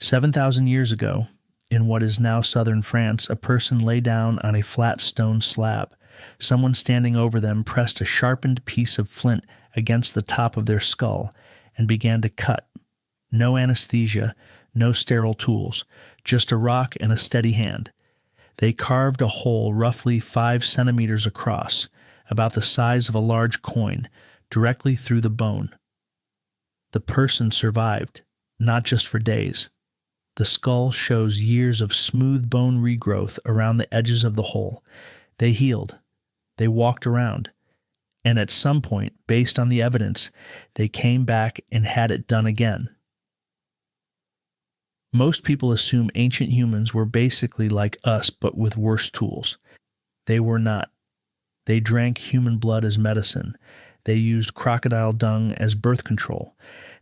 7,000 years ago, in what is now southern France, a person lay down on a flat stone slab. Someone standing over them pressed a sharpened piece of flint against the top of their skull and began to cut. No anesthesia, no sterile tools, just a rock and a steady hand. They carved a hole roughly 5 centimeters across, about the size of a large coin, directly through the bone. The person survived, not just for days. The skull shows years of smooth bone regrowth around the edges of the hole. They healed. They walked around. And at some point, based on the evidence, they came back and had it done again. Most people assume ancient humans were basically like us, but with worse tools. They were not. They drank human blood as medicine. They used crocodile dung as birth control.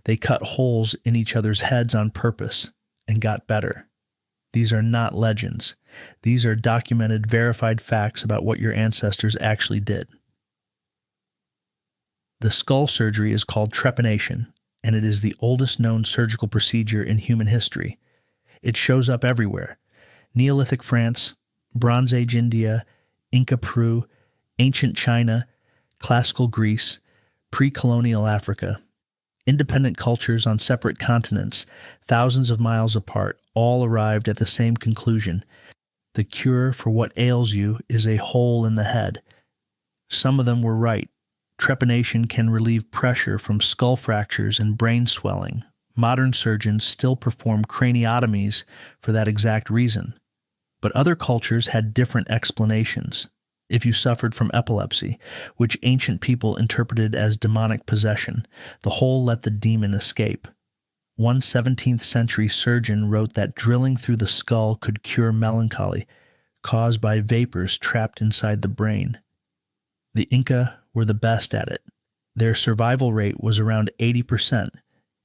They cut holes in each other's heads on purpose and got better. These are not legends. These are documented, verified facts about what your ancestors actually did. The skull surgery is called trepanation, and it is the oldest known surgical procedure in human history. It shows up everywhere. Neolithic France, Bronze Age India, Inca Peru, ancient China, classical Greece, pre-colonial Africa. Independent cultures on separate continents, thousands of miles apart, all arrived at the same conclusion. The cure for what ails you is a hole in the head. Some of them were right. Trepanation can relieve pressure from skull fractures and brain swelling. Modern surgeons still perform craniotomies for that exact reason. But other cultures had different explanations. If you suffered from epilepsy, which ancient people interpreted as demonic possession, the hole let the demon escape. One 17th century surgeon wrote that drilling through the skull could cure melancholy, caused by vapors trapped inside the brain. The Inca were the best at it. Their survival rate was around 80%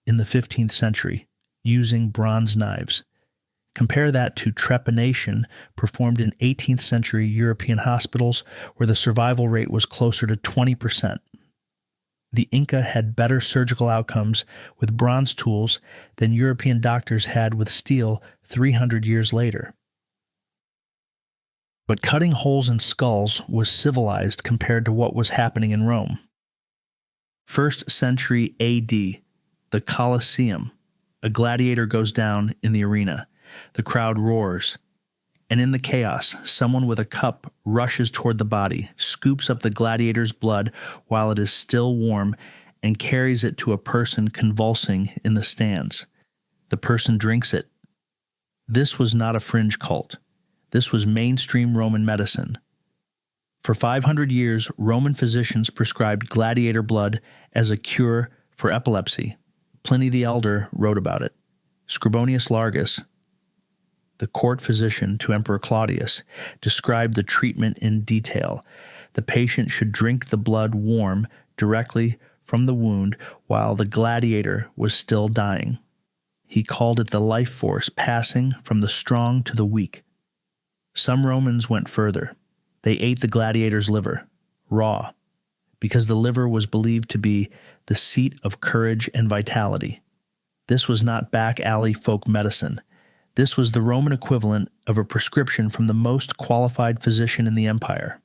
in the 15th century, using bronze knives. Compare that to trepanation performed in 18th century European hospitals, where the survival rate was closer to 20%. The Inca had better surgical outcomes with bronze tools than European doctors had with steel 300 years later. But cutting holes in skulls was civilized compared to what was happening in Rome. 1st century AD, the Colosseum. A gladiator goes down in the arena. The crowd roars. And in the chaos, someone with a cup rushes toward the body, scoops up the gladiator's blood while it is still warm, and carries it to a person convulsing in the stands. The person drinks it. This was not a fringe cult. This was mainstream Roman medicine. For 500 years, Roman physicians prescribed gladiator blood as a cure for epilepsy. Pliny the Elder wrote about it. Scribonius Largus, the court physician to Emperor Claudius, described the treatment in detail. The patient should drink the blood warm directly from the wound while the gladiator was still dying. He called it the life force passing from the strong to the weak. Some Romans went further. They ate the gladiator's liver, raw, because the liver was believed to be the seat of courage and vitality. This was not back alley folk medicine. This was the Roman equivalent of a prescription from the most qualified physician in the empire.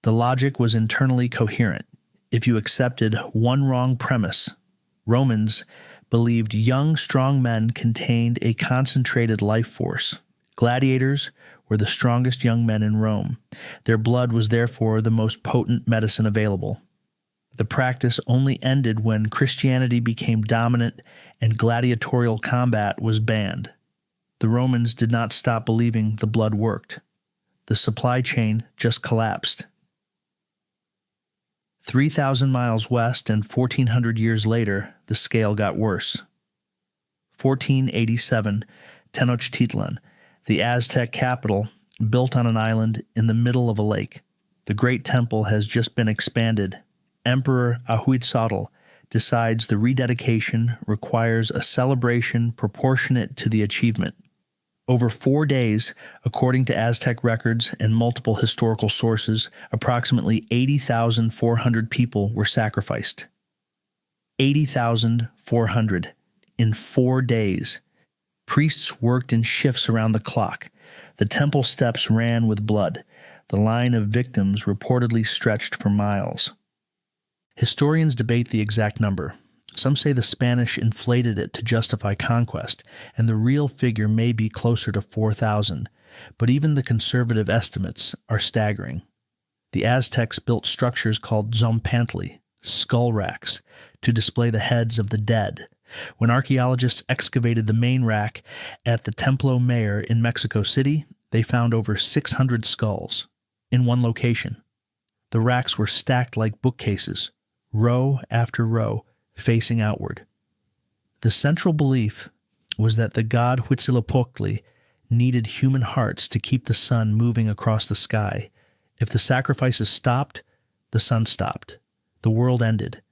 The logic was internally coherent. If you accepted one wrong premise, Romans believed young, strong men contained a concentrated life force. Gladiators were the strongest young men in Rome. Their blood was therefore the most potent medicine available. The practice only ended when Christianity became dominant and gladiatorial combat was banned. The Romans did not stop believing the blood worked. The supply chain just collapsed. 3,000 miles west and 1,400 years later, the scale got worse. 1487, Tenochtitlan, the Aztec capital, built on an island in the middle of a lake. The great temple has just been expanded. Emperor Ahuitzotl decides the rededication requires a celebration proportionate to the achievement. Over 4 days, according to Aztec records and multiple historical sources, approximately 80,400 people were sacrificed. 80,400 in 4 days. Priests worked in shifts around the clock. The temple steps ran with blood. The line of victims reportedly stretched for miles. Historians debate the exact number. Some say the Spanish inflated it to justify conquest, and the real figure may be closer to 4,000, but even the conservative estimates are staggering. The Aztecs built structures called zompantli, skull racks, to display the heads of the dead. When archaeologists excavated the main rack at the Templo Mayor in Mexico City, they found over 600 skulls in one location. The racks were stacked like bookcases, row after row, facing outward. The central belief was that the god Huitzilopochtli needed human hearts to keep the sun moving across the sky. If the sacrifices stopped, the sun stopped. The world ended.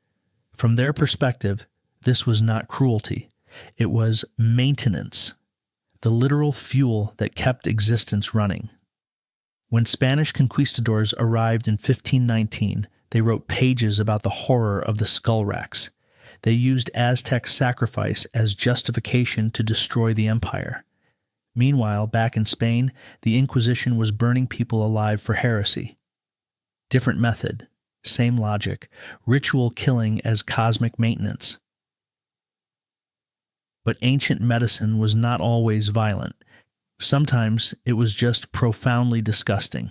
From their perspective, this was not cruelty. It was maintenance, the literal fuel that kept existence running. When Spanish conquistadors arrived in 1519, they wrote pages about the horror of the skull racks. They used Aztec sacrifice as justification to destroy the empire. Meanwhile, back in Spain, the Inquisition was burning people alive for heresy. Different method, same logic, ritual killing as cosmic maintenance. But ancient medicine was not always violent. Sometimes it was just profoundly disgusting.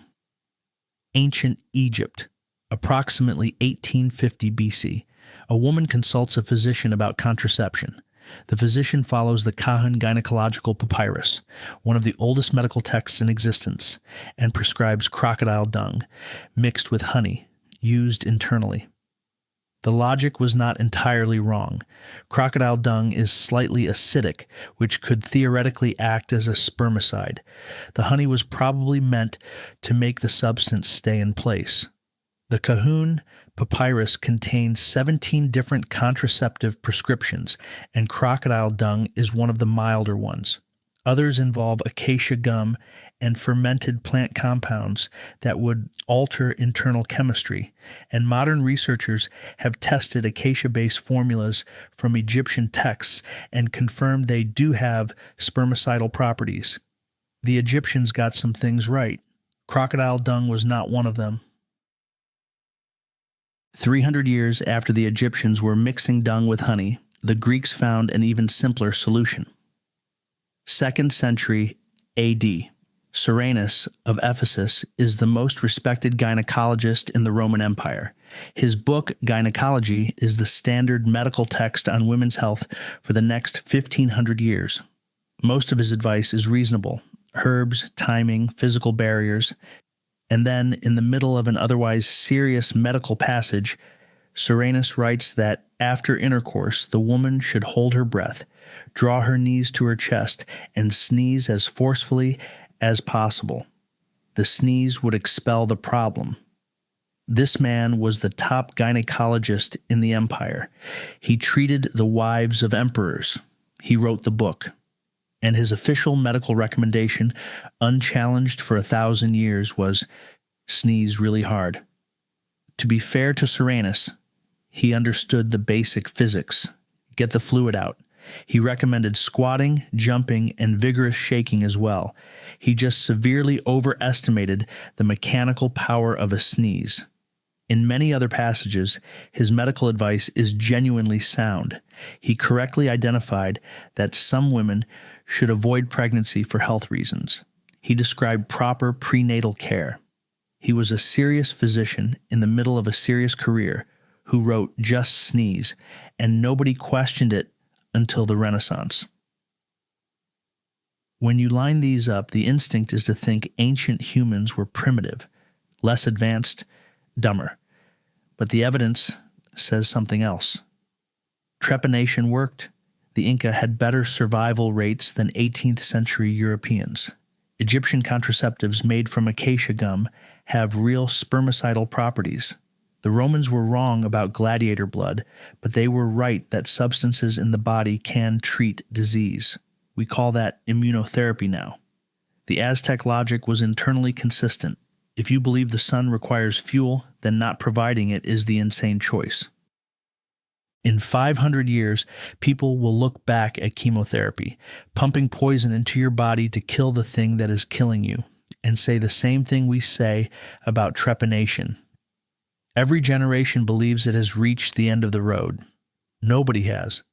Ancient Egypt, approximately 1850 BC. A woman consults a physician about contraception. The physician follows the Kahun Gynecological Papyrus, one of the oldest medical texts in existence, and prescribes crocodile dung, mixed with honey, used internally. The logic was not entirely wrong. Crocodile dung is slightly acidic, which could theoretically act as a spermicide. The honey was probably meant to make the substance stay in place. The Kahun Papyrus contains 17 different contraceptive prescriptions, and crocodile dung is one of the milder ones. Others involve acacia gum and fermented plant compounds that would alter internal chemistry, and modern researchers have tested acacia-based formulas from Egyptian texts and confirmed they do have spermicidal properties. The Egyptians got some things right. Crocodile dung was not one of them. 300 years after the Egyptians were mixing dung with honey, the Greeks found an even simpler solution. 2nd century AD. Soranus of Ephesus is the most respected gynecologist in the Roman Empire. His book, Gynecology, is the standard medical text on women's health for the next 1,500 years. Most of his advice is reasonable: herbs, timing, physical barriers. And then, in the middle of an otherwise serious medical passage, Soranus writes that after intercourse, the woman should hold her breath, draw her knees to her chest, and sneeze as forcefully as possible. The sneeze would expel the problem. This man was the top gynecologist in the empire. He treated the wives of emperors. He wrote the book. And his official medical recommendation, unchallenged for 1,000 years, was sneeze really hard. To be fair to Soranus, he understood the basic physics. Get the fluid out. He recommended squatting, jumping, and vigorous shaking as well. He just severely overestimated the mechanical power of a sneeze. In many other passages, his medical advice is genuinely sound. He correctly identified that some women should avoid pregnancy for health reasons. He described proper prenatal care. He was a serious physician in the middle of a serious career who wrote "Just Sneeze," and nobody questioned it until the Renaissance. When you line these up, the instinct is to think ancient humans were primitive, less advanced, dumber. But the evidence says something else. Trepanation worked. The Inca had better survival rates than 18th century Europeans. Egyptian contraceptives made from acacia gum have real spermicidal properties. The Romans were wrong about gladiator blood, but they were right that substances in the body can treat disease. We call that immunotherapy now. The Aztec logic was internally consistent. If you believe the sun requires fuel, then not providing it is the insane choice. In 500 years, people will look back at chemotherapy, pumping poison into your body to kill the thing that is killing you, and say the same thing we say about trepanation. Every generation believes it has reached the end of the road. Nobody has.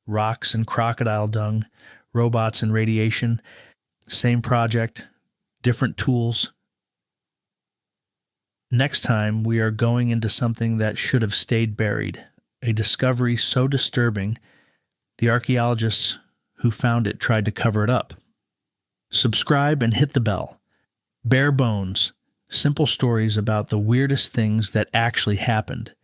Rocks and crocodile dung, robots and radiation, same project, different tools. Next time, we are going into something that should have stayed buried, a discovery so disturbing, the archaeologists who found it tried to cover it up. Subscribe and hit the bell. BareBones, simple stories about the weirdest things that actually happened.